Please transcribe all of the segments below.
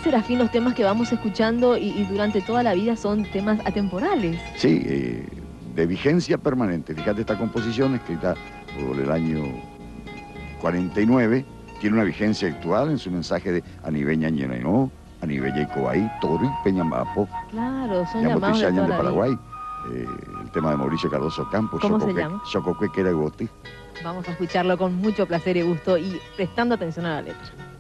Serafín, los temas que vamos escuchando y durante toda la vida son temas atemporales. Sí, de vigencia permanente. Fíjate, esta composición escrita por el año 49 tiene una vigencia actual en su mensaje de Anibeña Ñenainó, Anibeña Icobaí, Tori, Peñambapo. Claro, son llamados de toda de la Paraguay. vida. El tema de Mauricio Cardoso Campos. ¿Cómo se llama? Xocoque que era Goti. Vamos a escucharlo con mucho placer y gusto y prestando atención a la letra.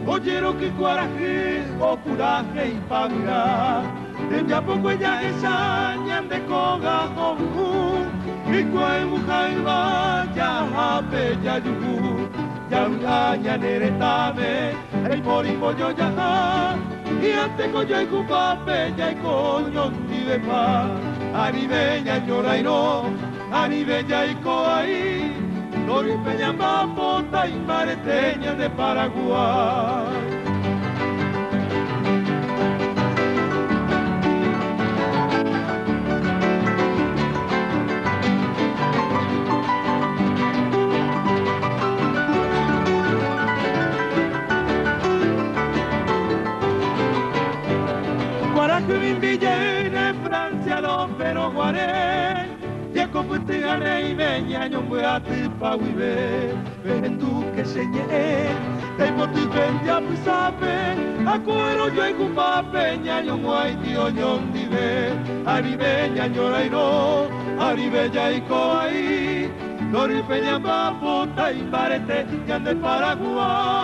Oyero que cuaraje o curaje y pagura de a poco ella ensañan de coga hongu y cual mujer vaya a bella yugu ya uña neretame el moripo yo ya y ante coyo y cupa bella y coño vive pa aribeña llorairo aribeña y coaí Tori Peñambapo, Taimareteña de Paraguay. Guarajuín Villene, Francia, Don Pero Guaré. Yaco puti gane y veña ñombe a ti pa vive ven tú que señé te motu vendia pisape acuero yo en cupa peña ñomo ay tío ñom dive aribeña ñorairo aribeña y coaí Dori peña pa puta y parete ya de Paraguay.